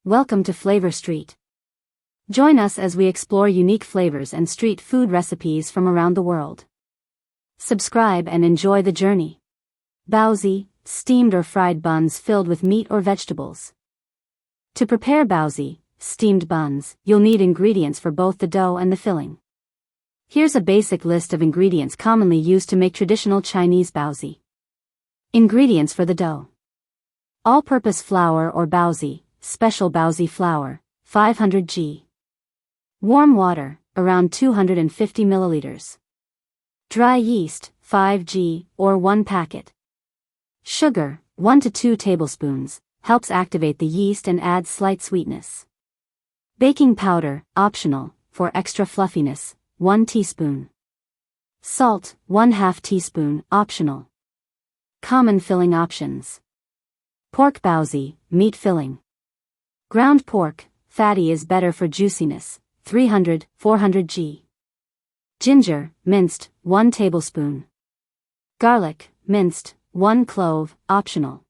Welcome to Flavor Street. Join us as we explore unique flavors and street food recipes from around the world. Subscribe and enjoy the journey. Baozi, steamed or fried buns filled with meat or vegetables. To prepare baozi, steamed buns, you'll need ingredients for both the dough and the filling. Here's a basic list of ingredients commonly used to make traditional Chinese baozi. Ingredients for the dough. All-purpose flour or baozi, special baozi flour, 500 g. Warm water, around 250 milliliters. Dry yeast, 5 g, or 1 packet. Sugar, 1 to 2 tablespoons, helps activate the yeast and adds slight sweetness. Baking powder, optional, for extra fluffiness, 1 teaspoon. Salt, 1/2 teaspoon, optional. Common filling options. Pork baozi, meat filling. Ground pork, fatty is better for juiciness, 300-400 g. Ginger, minced, 1 tablespoon. Garlic, minced, 1 clove, optional.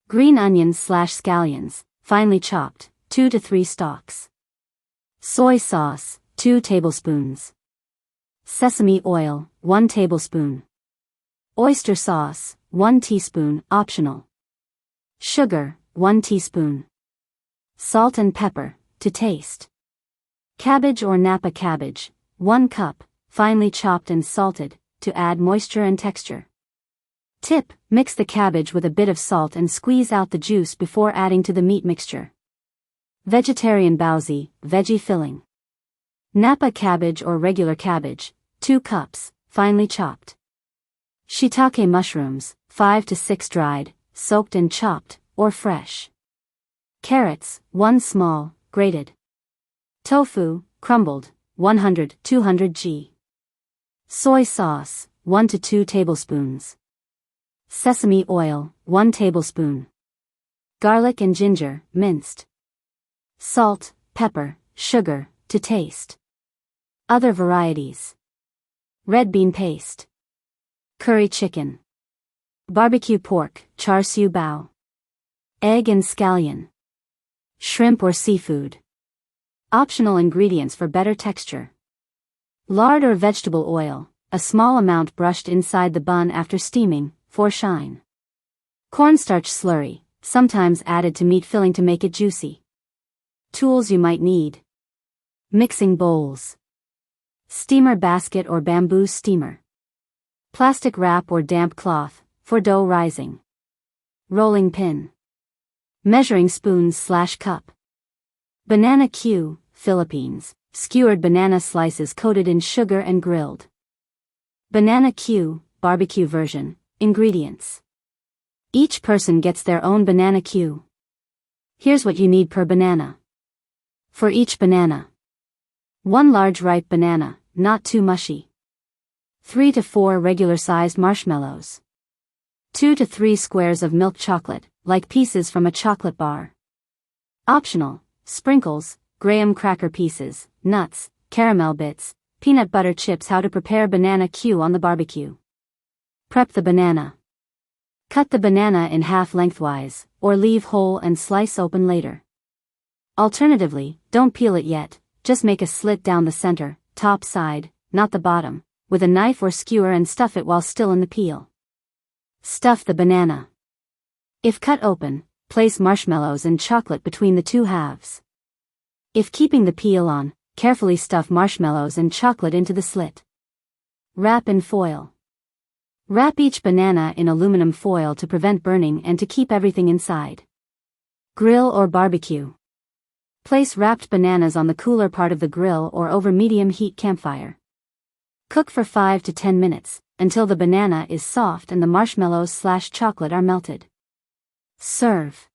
Green onions/scallions, finely chopped, 2 to 3 stalks. Soy sauce, 2 tablespoons. Sesame oil, 1 tablespoon. Oyster sauce, 1 teaspoon, optional. Sugar, 1 teaspoon. Salt and pepper, to taste. Cabbage or Napa cabbage, 1 cup, finely chopped and salted, to add moisture and texture. Tip, mix the cabbage with a bit of salt and squeeze out the juice before adding to the meat mixture. Vegetarian baozi, veggie filling. Napa cabbage or regular cabbage, 2 cups, finely chopped. Shiitake mushrooms, 5 to 6 dried, soaked and chopped, or fresh. Carrots, 1 small, grated. Tofu, crumbled, 100-200 g. Soy sauce, 1 to 2 tablespoons. Sesame oil, 1 tablespoon. Garlic and ginger, minced. Salt, pepper, sugar, to taste. Other varieties. Red bean paste. Curry chicken. Barbecue pork, char siu bao. Egg and scallion. Shrimp or seafood. Optional ingredients for better texture. Lard or vegetable oil, a small amount brushed inside the bun after steaming, for shine. Cornstarch slurry, sometimes added to meat filling to make it juicy. Tools you might need. Mixing bowls. Steamer basket or bamboo steamer. Plastic wrap or damp cloth, for dough rising. Rolling pin. Measuring spoons/cup. Banana Q, Philippines, skewered banana slices coated in sugar and grilled. Banana Q, barbecue version, ingredients. Each person gets their own banana Q. Here's what you need per banana. For each banana. 1 large ripe banana, not too mushy. 3 to 4 regular-sized marshmallows. 2 to 3 squares of milk chocolate, like pieces from a chocolate bar. Optional, sprinkles, graham cracker pieces, nuts, caramel bits, peanut butter chips. How to prepare banana Q on the barbecue. Prep the banana. Cut the banana in half lengthwise, or leave whole and slice open later. Alternatively, don't peel it yet, just make a slit down the center, top side, not the bottom, with a knife or skewer and stuff it while still in the peel. Stuff the banana. If cut open, place marshmallows and chocolate between the 2 halves. If keeping the peel on, carefully stuff marshmallows and chocolate into the slit. Wrap in foil. Wrap each banana in aluminum foil to prevent burning and to keep everything inside. Grill or barbecue. Place wrapped bananas on the cooler part of the grill or over medium heat campfire. Cook for 5 to 10 minutes, until the banana is soft and the marshmallows/chocolate are melted. Serve.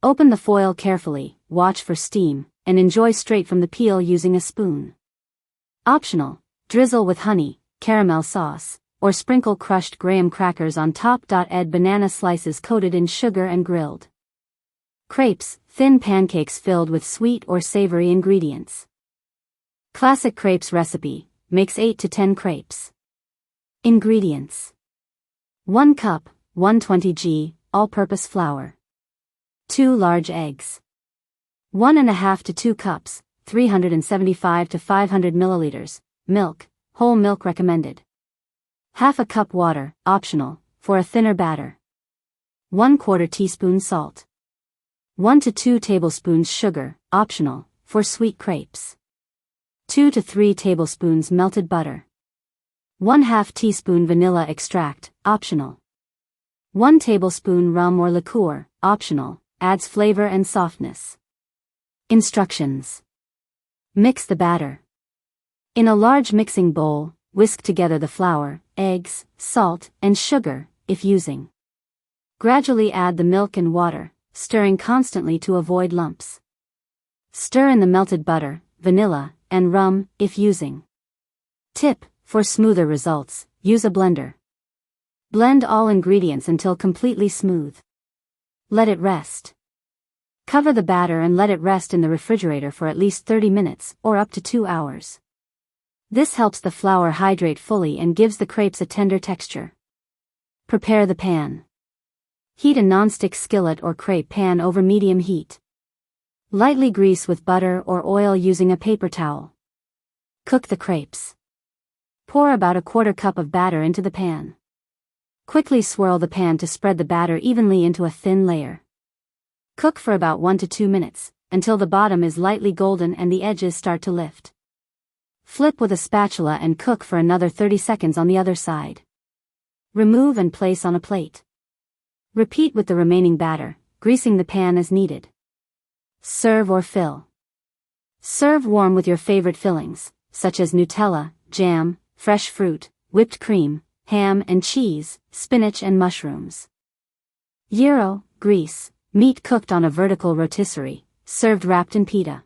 Open the foil carefully, watch for steam, and enjoy straight from the peel using a spoon. Optional, drizzle with honey, caramel sauce, or sprinkle crushed graham crackers on top. Add banana slices coated in sugar and grilled. Crepes, thin pancakes filled with sweet or savory ingredients. Classic crepes recipe, makes 8 to 10 crepes. Ingredients. 1 cup, 120 g, all-purpose flour. 2 large eggs. 1.5 to 2 cups, 375 to 500 milliliters, milk, whole milk recommended. Half a cup water, optional, for a thinner batter. 1/4 teaspoon salt. 1 to 2 tablespoons sugar, optional, for sweet crepes. 2 to 3 tablespoons melted butter. 1/2 teaspoon vanilla extract, optional. 1 tablespoon rum or liqueur, optional, adds flavor and softness. Instructions. Mix the batter. In a large mixing bowl, whisk together the flour, eggs, salt, and sugar, if using. Gradually add the milk and water, stirring constantly to avoid lumps. Stir in the melted butter, vanilla, and rum, if using. Tip: for smoother results, use a blender. Blend all ingredients until completely smooth. Let it rest. Cover the batter and let it rest in the refrigerator for at least 30 minutes, or up to 2 hours. This helps the flour hydrate fully and gives the crepes a tender texture. Prepare the pan. Heat a non-stick skillet or crepe pan over medium heat. Lightly grease with butter or oil using a paper towel. Cook the crepes. Pour about 1/4 cup of batter into the pan. Quickly swirl the pan to spread the batter evenly into a thin layer. Cook for about 1 to 2 minutes, until the bottom is lightly golden and the edges start to lift. Flip with a spatula and cook for another 30 seconds on the other side. Remove and place on a plate. Repeat with the remaining batter, greasing the pan as needed. Serve or fill. Serve warm with your favorite fillings, such as Nutella, jam, fresh fruit, whipped cream, ham and cheese, spinach and mushrooms. Gyro, Greece, meat cooked on a vertical rotisserie, served wrapped in pita.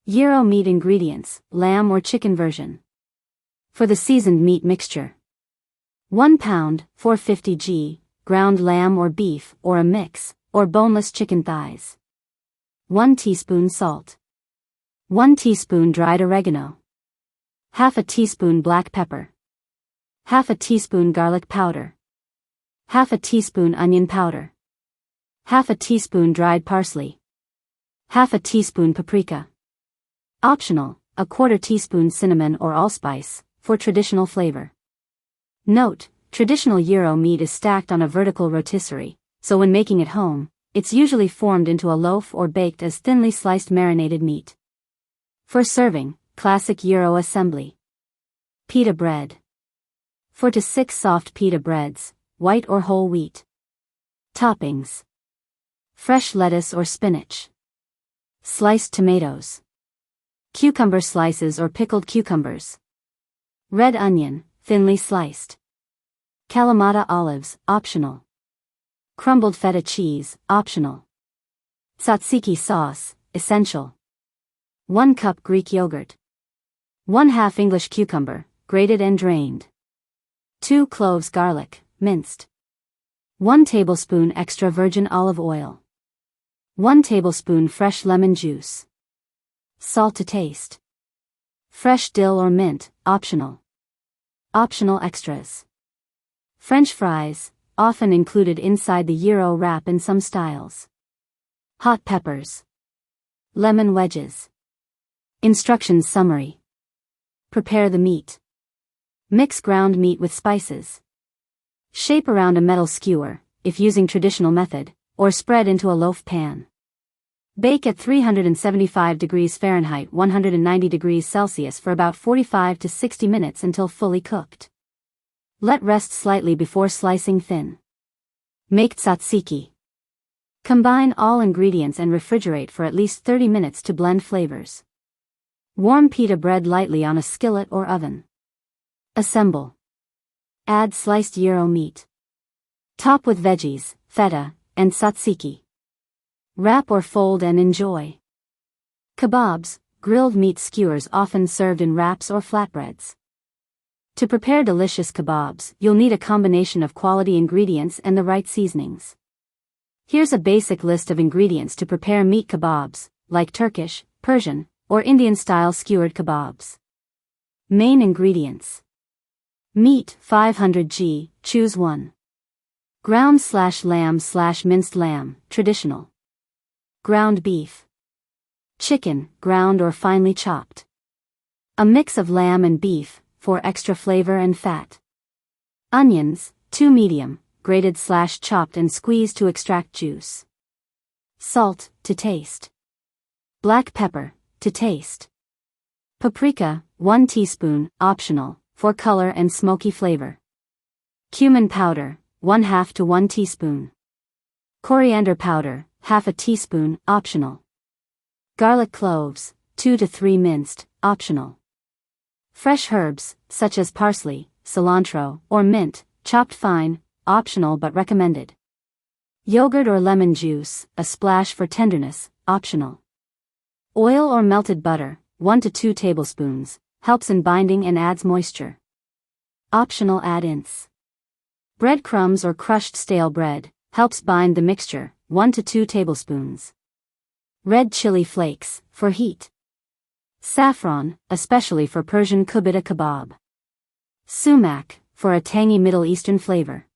Gyro meat ingredients, lamb or chicken version. For the seasoned meat mixture: 1 pound, 450 g, ground lamb or beef, or a mix, or boneless chicken thighs. 1 teaspoon salt. 1 teaspoon dried oregano. Half a teaspoon black pepper. Half a teaspoon garlic powder. Half a teaspoon onion powder. Half a teaspoon dried parsley. Half a teaspoon paprika. Optional, 1/4 teaspoon cinnamon or allspice, for traditional flavor. Note: traditional gyro meat is stacked on a vertical rotisserie, so when making at home, it's usually formed into a loaf or baked as thinly sliced marinated meat. For serving, classic gyro assembly. Pita bread. 4 to 6 soft pita breads, white or whole wheat. Toppings: fresh lettuce or spinach. Sliced tomatoes. Cucumber slices or pickled cucumbers. Red onion, thinly sliced. Kalamata olives, optional. Crumbled feta cheese, optional. Tzatziki sauce, essential. 1 cup Greek yogurt. 1/2 English cucumber, grated and drained. 2 cloves garlic, minced. 1 tablespoon extra virgin olive oil. 1 tablespoon fresh lemon juice. Salt to taste. Fresh dill or mint, optional. Optional extras: French fries, often included inside the gyro wrap in some styles. Hot peppers. Lemon wedges. Instructions summary. Prepare the meat. Mix ground meat with spices. Shape around a metal skewer, if using traditional method, or spread into a loaf pan. Bake at 375 degrees Fahrenheit 190 degrees Celsius for about 45 to 60 minutes until fully cooked. Let rest slightly before slicing thin. Make tzatziki. Combine all ingredients and refrigerate for at least 30 minutes to blend flavors. Warm pita bread lightly on a skillet or oven. Assemble. Add sliced gyro meat. Top with veggies, feta, and tzatziki. Wrap or fold and enjoy. Kebabs, grilled meat skewers often served in wraps or flatbreads. To prepare delicious kebabs, you'll need a combination of quality ingredients and the right seasonings. Here's a basic list of ingredients to prepare meat kebabs, like Turkish, Persian, or Indian-style skewered kebabs. Main ingredients. Meat, 500 g, choose one. Ground/lamb/minced lamb, traditional. Ground beef. Chicken, ground or finely chopped. A mix of lamb and beef, for extra flavor and fat. Onions, 2 medium, grated/chopped and squeezed to extract juice. Salt, to taste. Black pepper, to taste. Paprika, 1 teaspoon, optional, for color and smoky flavor. Cumin powder, 1/2 to 1 teaspoon. Coriander powder, 1/2 teaspoon, optional. Garlic cloves, 2 to 3 minced, optional. Fresh herbs, such as parsley, cilantro, or mint, chopped fine, optional but recommended. Yogurt or lemon juice, a splash for tenderness, optional. Oil or melted butter, 1 to 2 tablespoons, helps in binding and adds moisture. Optional add-ins. Breadcrumbs or crushed stale bread, helps bind the mixture, 1 to 2 tablespoons. Red chili flakes, for heat. Saffron, especially for Persian kubita kebab. Sumac, for a tangy Middle Eastern flavor.